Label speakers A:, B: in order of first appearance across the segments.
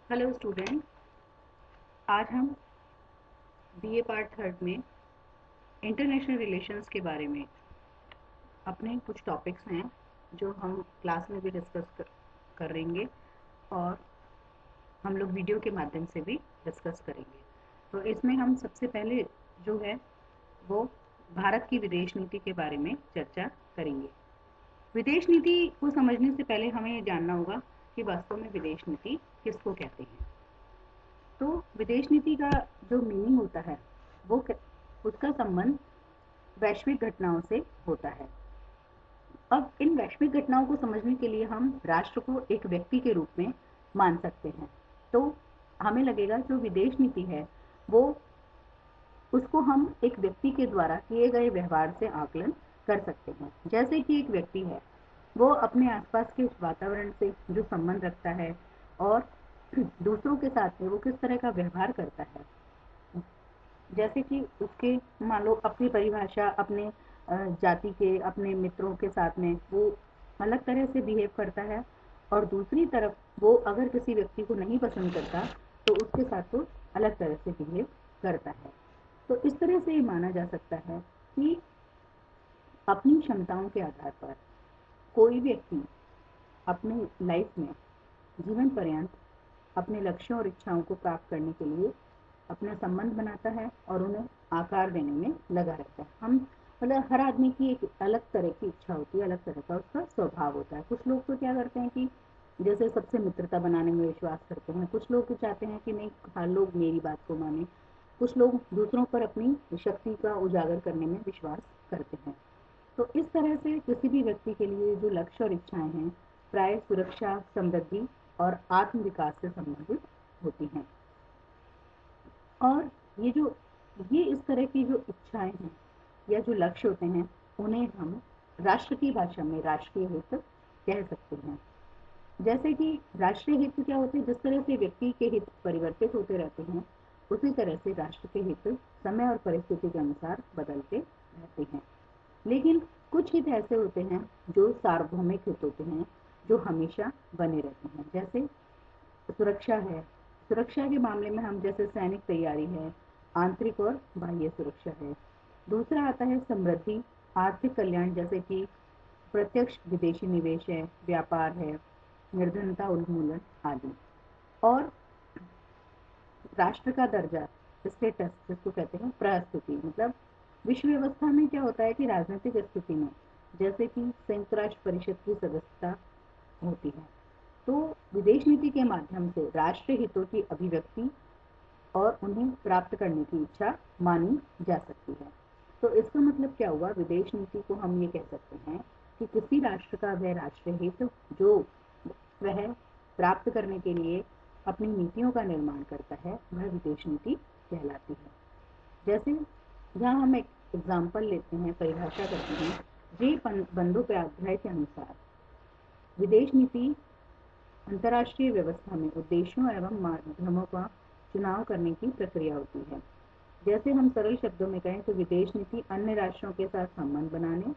A: Hello student. आज हम BA part third में इंटरनेशनल रिलेशंस के बारे में अपने कुछ टॉपिक्स हैं जो हम क्लास में भी डिस्कस करेंगे और हम लोग वीडियो के माध्यम से भी डिस्कस करेंगे। तो इसमें हम सबसे पहले जो है वो भारत की विदेश नीति के बारे में चर्चा करेंगे। विदेश नीति को समझने से पहले हमें ये जानना होगा कि वास्तव में विदेश नीति किसको कहते हैं। तो विदेश नीति का जो मीनिंग होता है वो उसका संबंध वैश्विक घटनाओं से होता है। अब इन वैश्विक घटनाओं को समझने के लिए हम राष्ट्र को एक व्यक्ति के रूप में मान सकते हैं। तो हमें लगेगा जो विदेश नीति है वो उसको हम एक व्यक्ति के द्वारा किए गए व्यवहार से आकलन कर सकते हैं। जैसे कि एक व्यक्ति है वो अपने आसपास के वातावरण से जो संबंध रखता है और दूसरों के साथ में वो किस तरह का व्यवहार करता है। जैसे कि उसके मान लो अपनी परिभाषा अपने जाति के अपने मित्रों के साथ में वो अलग तरह से बिहेव करता है और दूसरी तरफ वो अगर किसी व्यक्ति को नहीं पसंद करता तो उसके साथ वो अलग तरह से बिहेव करता है। तो इस तरह से ये माना जा सकता है कि अपनी क्षमताओं के आधार पर कोई व्यक्ति अपने लाइफ में जीवन पर्यंत अपने लक्ष्यों और इच्छाओं को प्राप्त करने के लिए अपना संबंध बनाता है और उन्हें आकार देने में लगा रहता है। हम मतलब हर आदमी की एक अलग तरह की इच्छा होती है, अलग तरह का उसका स्वभाव होता है। कुछ लोग तो क्या करते हैं कि जैसे सबसे मित्रता बनाने में विश्वास करते हैं, कुछ लोग चाहते हैं कि नहीं हर लोग मेरी बात को माने, कुछ लोग दूसरों पर अपनी शक्ति का उजागर करने में विश्वास करते हैं। तो इस तरह से किसी भी व्यक्ति के लिए जो लक्ष्य और इच्छाएं हैं प्राय सुरक्षा, समृद्धि और आत्म विकास से संबंधित होती हैं। और ये इस तरह की जो इच्छाएं हैं या जो लक्ष्य होते हैं उन्हें हम राष्ट्र की भाषा में राष्ट्रीय हित कह सकते हैं। जैसे कि राष्ट्रीय हित क्या होते हैं, जिस तरह से व्यक्ति के हित परिवर्तित होते रहते हैं उसी तरह से राष्ट्र के हित समय और परिस्थिति के अनुसार बदलते रहते हैं। लेकिन कुछ हित ऐसे होते हैं जो सार्वभौमिक हित होते हैं जो हमेशा बने रहते हैं। जैसे सुरक्षा है, सुरक्षा के मामले में हम जैसे सैनिक तैयारी है, आंतरिक और बाह्य सुरक्षा है। दूसरा आता है समृद्धि, आर्थिक कल्याण जैसे कि प्रत्यक्ष विदेशी निवेश है, व्यापार है, निर्धनता उन्मूलन आदि। और राष्ट्र का दर्जा, स्टेटस जिसको कहते हैं प्रस्तुति, मतलब विश्व व्यवस्था में क्या होता है कि राजनीतिक स्थिति में जैसे कि संयुक्त राष्ट्र परिषद की सदस्यता होती है तो विदेश नीति के माध्यम से राष्ट्रीय हितों की अभिव्यक्ति और उन्हें प्राप्त करने की इच्छा मानी जा सकती है। तो इसका मतलब क्या हुआ, विदेश नीति को हम ये कह सकते हैं कि किसी राष्ट्र का वह राष्ट्रीय हित जो वह प्राप्त करने के लिए अपनी नीतियों का निर्माण करता है वह विदेश नीति कहलाती है। जैसे यहाँ हम एक एग्जाम्पल लेते हैं, परिभाषा करते हैं। जे बंदोपाध्याय के अनुसार विदेश नीति अंतर्राष्ट्रीय व्यवस्था में उद्देश्यों एवं माध्यमों का चुनाव करने की प्रक्रिया होती है। जैसे हम सरल शब्दों में कहें तो विदेश नीति अन्य राष्ट्रों के साथ संबंध बनाने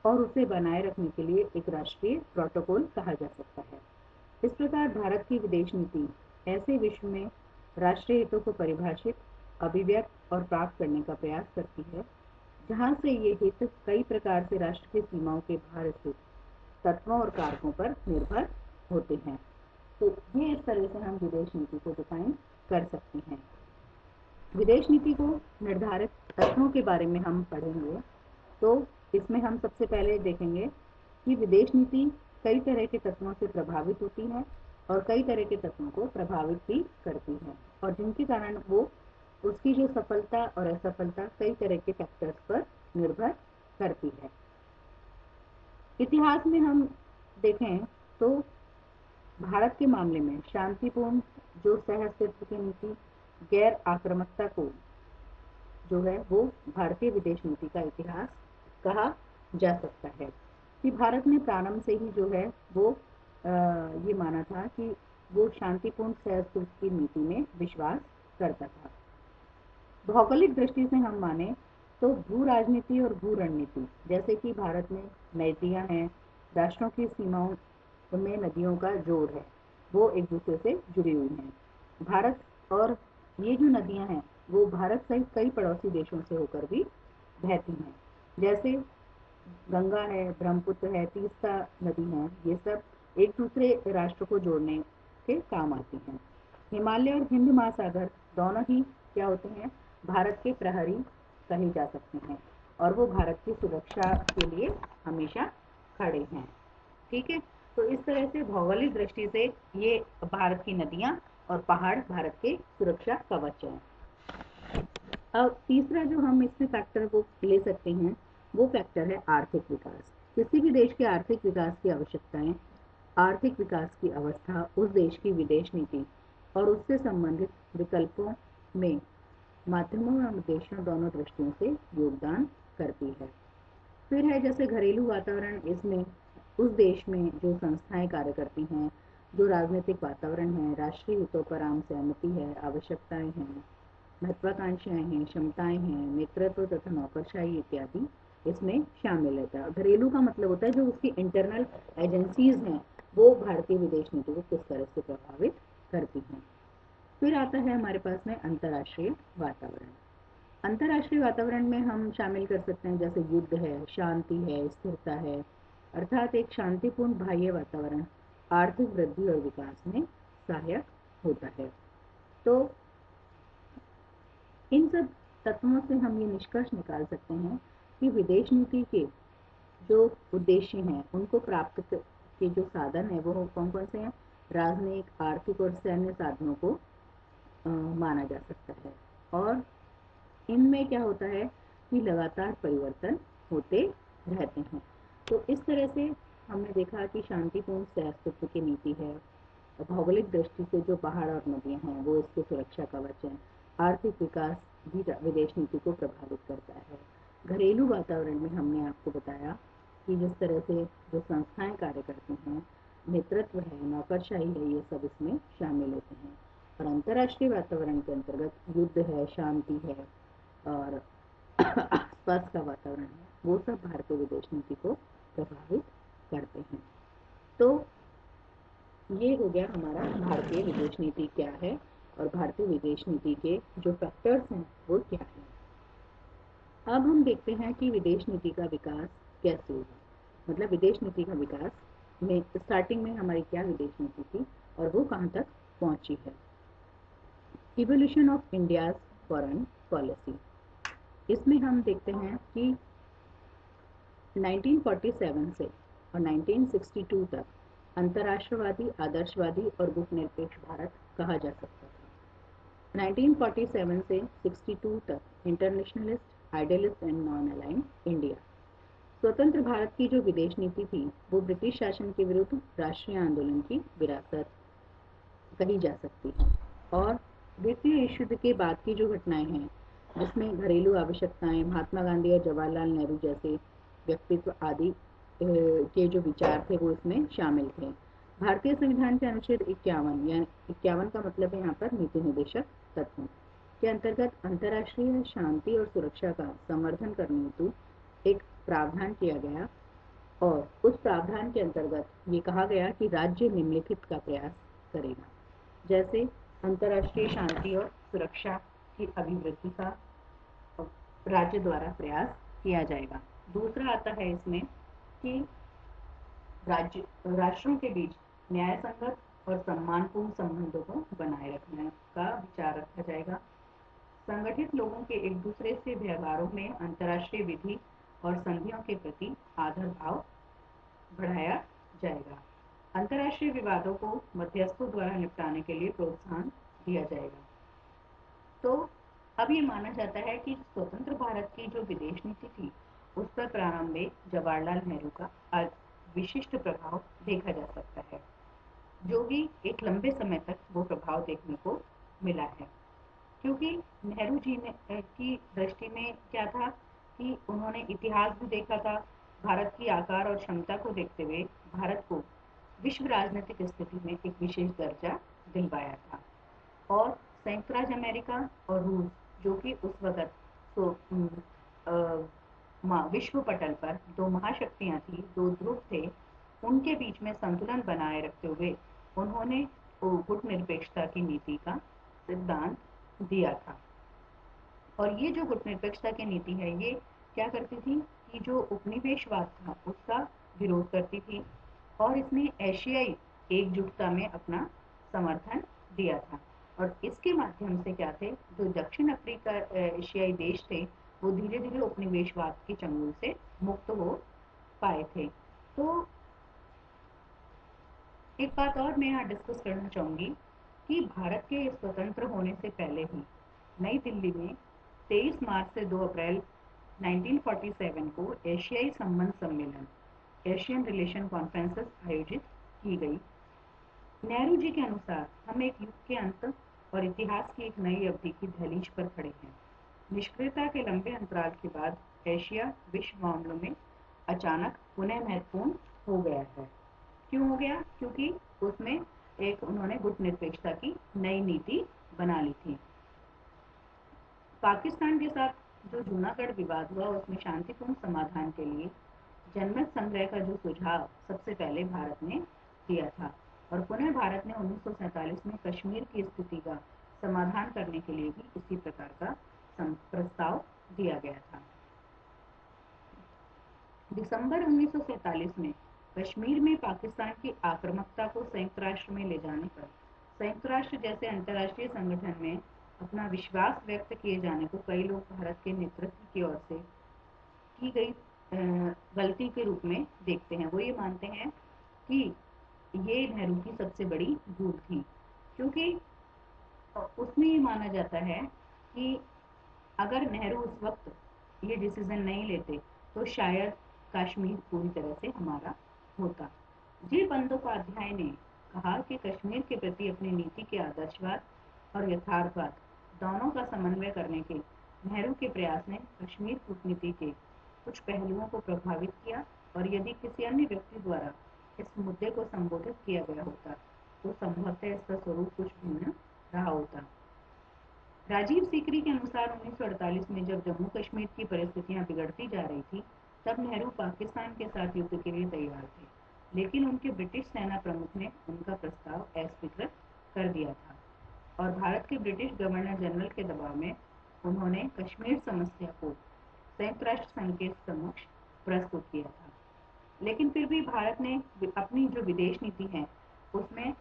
A: और उसे बनाए रखने के लिए एक राष्ट्रीय प्रोटोकॉल कहा जा सकता है। इस प्रकार भारत की विदेश नीति ऐसे विश्व में राष्ट्रीय हितों को परिभाषित, अभिव्यक्त और प्राप्त करने का प्रयास करती है जहाँ से ये हित कई प्रकार से राष्ट्र की सीमाओं के बाहर स्थित तत्वों और कारकों पर निर्भर होते हैं। तो ये इस तरह से हम विदेश नीति को डिफाइन कर सकते हैं। विदेश नीति को निर्धारित तत्वों के बारे में हम पढ़ेंगे तो इसमें हम सबसे पहले देखेंगे कि विदेश नीति कई तरह के तत्वों से प्रभावित होती है और कई तरह के तत्वों को प्रभावित भी करती है और जिनके कारण वो उसकी जो सफलता और असफलता कई तरह के फैक्टर्स पर निर्भर करती है। इतिहास में हम देखें तो भारत के मामले में शांतिपूर्ण जो सहअस्तित्व की नीति, गैर आक्रामकता को जो है वो भारतीय विदेश नीति का इतिहास कहा जा सकता है कि भारत ने प्रारंभ से ही जो है वो ये माना था कि वो शांतिपूर्ण सहअस्तित्व की नीति में विश्वास करता था। भौगोलिक दृष्टि से हम माने तो भू राजनीति और भू रणनीति, जैसे कि भारत में नदियां हैं, राष्ट्रों की सीमाओं में नदियों का जोड़ है, वो एक दूसरे से जुड़ी हुई हैं। भारत और ये जो नदियां हैं वो भारत सहित कई पड़ोसी देशों से होकर भी बहती हैं। जैसे गंगा है, ब्रह्मपुत्र है, तीस्ता नदी है, ये सब एक दूसरे राष्ट्र को जोड़ने के काम आती हैं। हिमालय और हिंद महासागर दोनों ही क्या होते हैं, भारत के प्रहरी कहे जा सकते हैं और वो भारत की सुरक्षा के लिए हमेशा खड़े हैं। ठीक है, तो इस तरह से भौगोलिक दृष्टि से ये भारत की नदियां और पहाड़ भारत के सुरक्षा कवच हैं। अब तीसरा जो हम इसमें फैक्टर वो ले सकते हैं वो फैक्टर है आर्थिक विकास। किसी भी देश के आर्थिक विकास की आवश्यकताएं, आर्थिक विकास की अवस्था उस देश की विदेश नीति और उससे संबंधित विकल्पों में माध्यमों और उद्देश्यों दोनों दृष्टियों से योगदान करती है। फिर है जैसे घरेलू वातावरण, इसमें उस देश में जो संस्थाएं कार्य करती हैं, जो राजनीतिक वातावरण है, राष्ट्रीय हितों पर आम सहमति है, आवश्यकताएं हैं, महत्वाकांक्षाएं हैं, क्षमताएं हैं, नेतृत्व तथा नौकरशाही इत्यादि इसमें शामिल रहता है। घरेलू का मतलब होता है जो उसकी इंटरनल एजेंसीज हैं वो भारतीय विदेश नीति को किस तरह से प्रभावित करती हैं। फिर आता है हमारे पास में अंतर्राष्ट्रीय वातावरण। अंतर्राष्ट्रीय वातावरण में हम शामिल कर सकते हैं जैसे युद्ध है, शांति है, स्थिरता है, अर्थात एक शांतिपूर्ण बाह्य वातावरण आर्थिक वृद्धि और विकास में सहायक होता है। तो इन सब तत्वों से हम ये निष्कर्ष निकाल सकते हैं कि विदेश नीति के जो उद्देश्य हैं उनको प्राप्त के जो साधन है वो कौन कौन से हैं, राजनयिक, आर्थिक और सैन्य साधनों को माना जा सकता है। और इनमें क्या होता है कि लगातार परिवर्तन होते रहते हैं। तो इस तरह से हमने देखा कि शांतिपूर्ण सहअस्तित्व की नीति है, भौगोलिक दृष्टि से जो पहाड़ और नदियां हैं वो इसके सुरक्षा कवच हैं, आर्थिक विकास भी विदेश नीति को प्रभावित करता है। घरेलू वातावरण में हमने आपको बताया कि जिस तरह से जो संस्थाएं कार्य करती हैं, नेतृत्व है, नौकरशाही है, ये सब इसमें शामिल होते हैं। और अंतर्राष्ट्रीय वातावरण के अंतर्गत युद्ध है, शांति है और आसपास का वातावरण है, वो सब भारतीय विदेश नीति को प्रभावित करते हैं। तो ये हो गया हमारा भारतीय विदेश नीति क्या है और भारतीय विदेश नीति के जो फैक्टर्स हैं वो क्या है। अब हम देखते हैं कि विदेश नीति का विकास कैसे हुआ, मतलब विदेश नीति का विकास में स्टार्टिंग में हमारी क्या विदेश नीति थी और वो कहाँ तक पहुंची है। Evolution of India's foreign policy, इसमें हम देखते हैं कि 1947 से और 1962 तक अंतर्राष्ट्रवादी, आदर्शवादी और गुटनिरपेक्ष भारत कहा जा सकता था। 1947 से 62 तक internationalist, idealist and non aligned India. स्वतंत्र भारत की जो विदेश नीति थी वो ब्रिटिश शासन के विरुद्ध राष्ट्रीय आंदोलन की विरासत कही जा सकती है। और द्वितीय विश्व युद्ध के बाद की जो घटनाएं हैं जिसमें घरेलू आवश्यकताएं, महात्मा गांधी और जवाहरलाल नेहरू जैसे व्यक्तित्व आदि के जो विचार थे वो इसमें शामिल थे। भारतीय संविधान के अनुच्छेद 51 यानी 51 का मतलब है यहाँ पर नीति निर्देशक तत्व के अंतर्गत अंतर्राष्ट्रीय शांति और सुरक्षा का समर्थन करने हेतु एक प्रावधान किया गया और उस प्रावधान के अंतर्गत ये कहा गया कि राज्य निम्नलिखित का प्रयास करेगा, जैसे अंतर्राष्ट्रीय शांति और सुरक्षा की अभिवृद्धि का राज्य द्वारा प्रयास किया जाएगा। दूसरा आता है इसमें कि राष्ट्रों के बीच न्याय संगत और सम्मानपूर्ण संबंधों को बनाए रखने का विचार रखा जाएगा। संगठित लोगों के एक दूसरे से व्यवहारों में अंतर्राष्ट्रीय विधि और संधियों के प्रति आदर भाव बढ़ाया जाएगा। अंतर्राष्ट्रीय विवादों को मध्यस्थों द्वारा निपटाने के लिए प्रोत्साहन दिया जाएगा। तो अब ये माना जाता है कि स्वतंत्र भारत की जो विदेश नीति थी उस पर प्रारंभ में जवाहरलाल नेहरू का विशिष्ट प्रभाव देखा जा सकता है, जो भी एक लंबे समय तक वो प्रभाव देखने को मिला है। क्योंकि नेहरू जी ने की दृष्टि में क्या था कि उन्होंने इतिहास भी देखा था, भारत की आकार और क्षमता को देखते हुए भारत को विश्व राजनीतिक स्थिति में एक विशेष दर्जा दिलवाया था। और संयुक्त राज्य अमेरिका और रूस जो कि उस वक्त तो विश्व पटल पर दो महाशक्तियां थी, दो ध्रुव थे, उनके बीच में संतुलन बनाए रखते हुए उन्होंने गुटनिरपेक्षता की नीति का सिद्धांत दिया था। और ये जो गुटनिरपेक्षता की नीति है, ये क्या करती थी कि जो उपनिवेशवाद था उसका विरोध करती थी, और इसने एशियाई एकजुटता में अपना समर्थन दिया था। और इसके माध्यम से क्या थे, जो दक्षिण अफ्रीका एशियाई देश थे, वो धीरे धीरे उपनिवेशवाद के चंगुल से मुक्त हो पाए थे। तो एक बात और मैं यहाँ डिस्कस करना चाहूँगी कि भारत के स्वतंत्र होने से पहले ही नई दिल्ली में 23 मार्च से 2 अप्रैल 1947 को एशियाई संबंध सम्मेलन एशियन रिलेशन कॉन्फ्रेंसेस आयोजित की गई। नेहरू जी के अनुसार हम एक युग के अंत और इतिहास की एक नई अवधि की दहलीज पर खड़े हैं। निष्क्रियता के लंबे अंतराल के बाद एशिया विश्व मामलों में अचानक पुनः महत्वपूर्ण हो गया है। क्यों हो गया? क्योंकि उसमें एक उन्होंने गुटनिरपेक्षता की नई नीति बना ली थी। पाकिस्तान के साथ जो जूनागढ़ विवाद हुआ, उसमें शांतिपूर्ण समाधान के लिए जनमत संग्रह का जो सुझाव सबसे पहले भारत ने दिया था, और पुनः भारत ने 1947 में कश्मीर की स्थिति का समाधान करने के लिए भी इसी प्रकार का प्रस्ताव दिया गया था। दिसंबर 1947 में कश्मीर में पाकिस्तान की आक्रामकता को संयुक्त राष्ट्र में ले जाने पर संयुक्त राष्ट्र जैसे अंतर्राष्ट्रीय संगठन में अपना विश्वास व्यक्त किए जाने को कई लोग भारत के नेतृत्व की ओर से की गई गलती के रूप में देखते हैं। वो ये मानते हैं कि ये नेहरू की सबसे बड़ी भूल थी, क्योंकि उसमें ये माना जाता है कि अगर नेहरू उस वक्त ये डिसीजन नहीं लेते तो शायद कश्मीर पूरी तरह से हमारा होता। जी बंदोपाध्याय ने कहा कि कश्मीर के प्रति अपनी नीति के आदर्शवाद और यथार्थवाद दोनों का समन्वय करने के नेहरू के प्रयास ने कश्मीर कूटनीति के कुछ पहलुओं को प्रभावित किया, और यदि किसी अन्य व्यक्ति द्वारा इस मुद्दे को संबोधित किया गया होता तो संभवतः इसका स्वरूप कुछ भिन्न रहा होता। राजीव सीकरी के अनुसार 1948 में जब जम्मू कश्मीर की परिस्थितियां बिगड़ती जा रही थी, तब नेहरू पाकिस्तान के साथ युद्ध के लिए तैयार थे, लेकिन उनके ब्रिटिश सेना प्रमुख ने उनका प्रस्ताव अस्वीकृत कर दिया था, और भारत के ब्रिटिश गवर्नर जनरल के दबाव में उन्होंने कश्मीर समस्या को संयुक्त राष्ट्र संघ के समक्ष प्रस्तुत किया था। लेकिन फिर भी भारत ने अपनी जो विदेश नीति है उसमें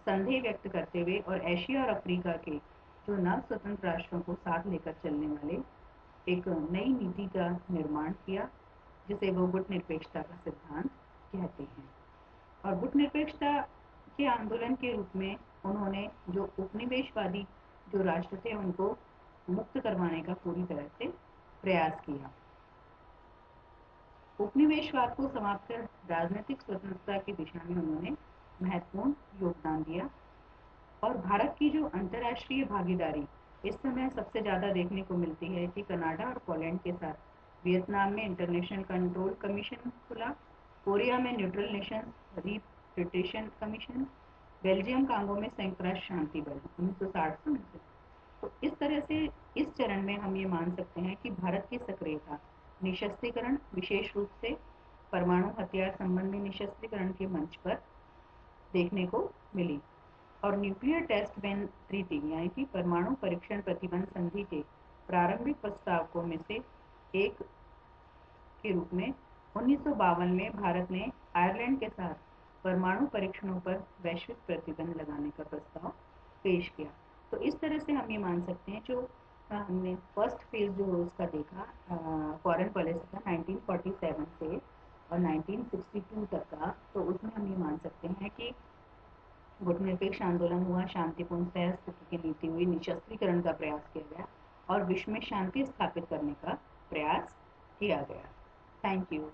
A: संदेह व्यक्त करते हुए और एशिया और अफ्रीका के जो नव स्वतंत्र राष्ट्रों को साथ लेकर चलने वाले एक नई नीति का निर्माण किया, जिसे वो गुटनिरपेक्षता का सिद्धांत कहते हैं। और गुटनिरपेक्षता के आंदोलन के रूप में उन्होंने जो उपनिवेशवादी जो राष्ट्र थे उनको मुक्त करवाने का पूरी तरह से प्रयास किया। उपनिवेशवाद को समाप्त कर राजनीतिक स्वतंत्रता की दिशा में उन्होंने महत्वपूर्ण योगदान दिया। और भारत की जो अंतर्राष्ट्रीय भागीदारी इस समय सबसे ज़्यादा देखने को मिलती है कि कनाडा और पोलैंड के साथ वियतनाम में इंटरनेशनल कंट्रोल कमीशन खुला, कोरिया में neutral nation repatriation commission, Belgium Congo में संयुक्त राष्ट्र शांति बल 1960 में। तो इस तरह से इस चरण में हम ये मान सकते हैं कि भारत की सक्रियता निशस्त्रीकरण, विशेष रूप से परमाणु हथियार संबंधी निशस्त्रीकरण के मंच पर देखने को मिली। और न्यूक्लियर टेस्ट बैन ट्रीटी यानी कि परमाणु परीक्षण प्रतिबंध संधि के प्रारंभिक प्रस्तावकों में से एक के रूप में 1952 में भारत ने आयरलैंड के साथ परमाणु परीक्षणों पर वैश्विक प्रतिबंध लगाने का प्रस्ताव पेश किया। तो इस तरह से हम ये मान सकते हैं जो हमने फर्स्ट फेज जो उसका देखा फॉरेन पॉलिसी का 1947 से और 1962 तक का, तो उसमें हम ये मान सकते हैं कि गुटनिरपेक्ष आंदोलन हुआ, शांतिपूर्ण सहस्थिति की नीति हुई, निशस्त्रीकरण का प्रयास किया गया और विश्व में शांति स्थापित करने का प्रयास किया गया। Thank you.